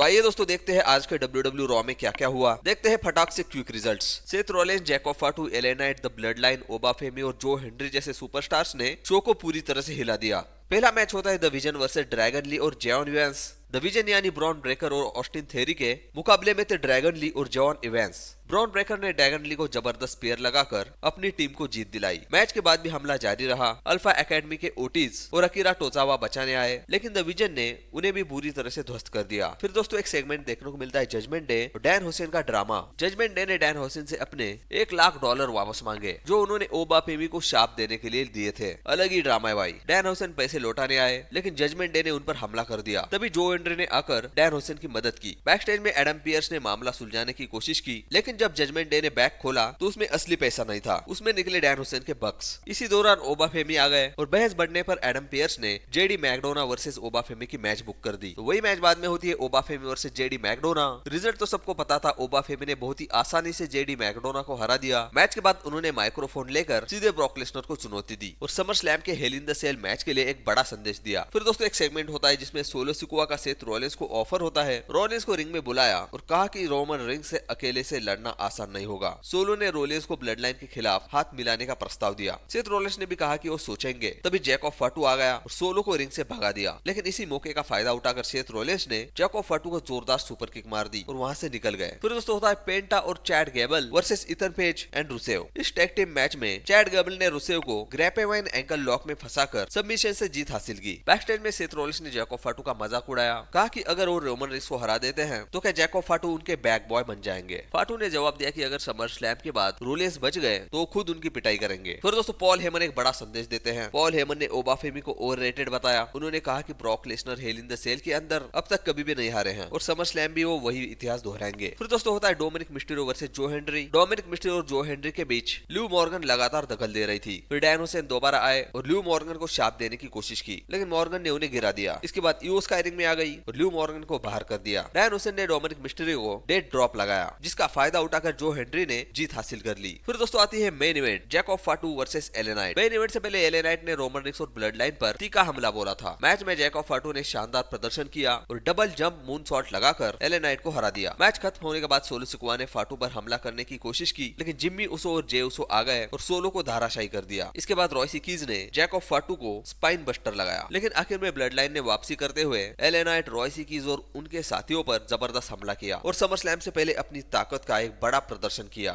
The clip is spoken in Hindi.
तो आइए दोस्तों देखते हैं आज के WWE रॉ में क्या क्या हुआ। देखते हैं फटाक से quick results. Seth Rollins, Jacob Fatu, LA Knight, the blood line, Oba Femi और जो हेनरी जैसे सुपरस्टार्स ने शो को पूरी तरह से हिला दिया। पहला मैच होता है the Vision versus Dragon Lee और जेऑन इवेंस। द विजन यानी ब्रॉन ब्रेकर और ऑस्टिन थेरी के मुकाबले में थे ड्रैगन ली और जेऑन इवेंस। ब्रॉन ब्रेकर ने ड्रैगन ली को जबरदस्त स्पेयर लगाकर अपनी टीम को जीत दिलाई। मैच के बाद भी हमला जारी रहा। अल्फा एकेडमी के ओटीज और अकीरा टोजावा बचाने आए, लेकिन द विजन ने उन्हें भी बुरी तरह से ध्वस्त कर दिया। फिर दोस्तों एक सेगमेंट देखने को मिलता है जजमेंट डे और डैन हुसैन का ड्रामा। जजमेंट डे ने डैन हुसैन से अपने $1 लाख वापस मांगे जो उन्होंने ओबा फेमी को शाप देने के लिए दिए थे। अलग ही ड्रामा है भाई। डैन हुसैन पैसे लौटाने आए, लेकिन जजमेंट डे ने उन पर हमला कर दिया। तभी जो हेनरी ने आकर डैन हुसैन की मदद की। बैकस्टेज में एडम पियर्स ने मामला सुलझाने की कोशिश की, लेकिन जब जजमेंट डे ने बैग खोला तो उसमें असली पैसा नहीं था, उसमें निकले डैन हुसैन के बक्स। इसी दौरान ओबा फेमी आ गए और बहस बढ़ने पर एडम पियर्स ने जेडी मैकडोना वर्सेस ओबा फेमी की मैच बुक कर दी। तो वही मैच बाद में होती है ओबा फेमी वर्सेस जेडी मैकडोना। रिजल्ट तो सबको पता था, ओबा फेमी ने बहुत ही आसानी से जेडी मैकडोना को हरा दिया। मैच के बाद उन्होंने माइक्रोफोन लेकर सीधे ब्रॉक लेसनर को चुनौती दी और समर स्लैम के Hell in the Cell match के लिए एक बड़ा संदेश दिया। फिर दोस्तों एक सेगमेंट होता है जिसमें सोलो सिकुआ का सेथ रॉलिंस को ऑफर होता है। रॉलिंस को रिंग में बुलाया और कहा कि रोमन रिंग से अकेले से लड़ना आसान नहीं होगा। सोलो ने रॉलिंस को ब्लड लाइन के खिलाफ हाथ मिलाने का प्रस्ताव दिया। सेथ रॉलिंस ने भी कहा कि वो सोचेंगे। तभी जैकोब फाटू आ गया और सोलो को रिंग से भगा दिया, लेकिन इसी मौके का फायदा उठाकर सेथ रॉलिंस ने जैकोब फाटू को जोरदार सुपर किक मार दी और वहां से निकल गए। फिर दोस्तों होता है पेंटा और Chad Gable versus Ethan Page and Rusev. इस टैग टीम मैच में चैड गैबल ने रुसेव को ग्रैपेवाइन एंकल लॉक में फंसाकर सबमिशन से जीत हासिल की। बैकस्टेज में सेथ रॉलिंस ने जैकोब फाटू का मजाक उड़ाया, कहा कि अगर वो रोमन रिंग्स को हरा देते हैं तो क्या जैकोब फाटू उनके बैक बॉय बन जाएंगे। फाटू ने जवाब दिया कि अगर समर स्लैम के बाद रॉलिंस बच गए तो खुद उनकी पिटाई करेंगे। फिर दोस्तों पॉल हेमन एक बड़ा संदेश देते हैं। पॉल हेमन ने ओबा फेमी को ओवररेटेड बताया। उन्होंने कहा कि Brock Lesnar Hell in the Cell के अंदर अब तक कभी भी नहीं हारे हैं और समर स्लैम भी वो वही इतिहास दोहराएंगे। फिर दोस्तों होता है डोमिनिक मिस्टीरियो वर्सेस जो हेनरी। डोमिनिक मिस्टीरियो और जो हेनरी के बीच ल्यू मॉर्गन लगातार दखल दे रही थी। फिर डैन हुसैन दोबारा आए और ल्यू मॉर्गन को शाप देने की कोशिश की, लेकिन मॉर्गन ने उन्हें गिरा दिया। इसके बाद ईओ स्काई रिंग में आ गई और ल्यू मॉर्गन को बाहर कर दिया। डैन हुसैन ने डोमिनिक मिस्टीरियो को डेड ड्रॉप लगाया, जिसका फायदा उठाकर जो हेनरी ने जीत हासिल कर ली। फिर दोस्तों आती है main event, Jacob Fatu versus LA Knight. Main event से पहले एले नाइट ने रोमन रिंग्स और ब्लड लाइन पर तीखा हमला बोला था। मैच में जैकोब फाटू ने शानदार प्रदर्शन किया और डबल जंप मून शॉट लगाकर एले नाइट को हरा दिया। मैच खत्म होने के बाद सोलो सिकुआ ने फाटू पर हमला करने की कोशिश की, लेकिन जिम्मी उसो और जे उसो आ गए और सोलो को धाराशायी कर दिया। इसके बाद रॉयसी कीज ने जैकोब फाटू को स्पाइन बस्टर लगाया, लेकिन आखिर में ब्लड लाइन ने वापसी करते हुए एले नाइट, रॉयसी कीज और उनके साथियों पर जबरदस्त हमला किया और समर स्लैम से पहले अपनी ताकत का एक बड़ा प्रदर्शन किया।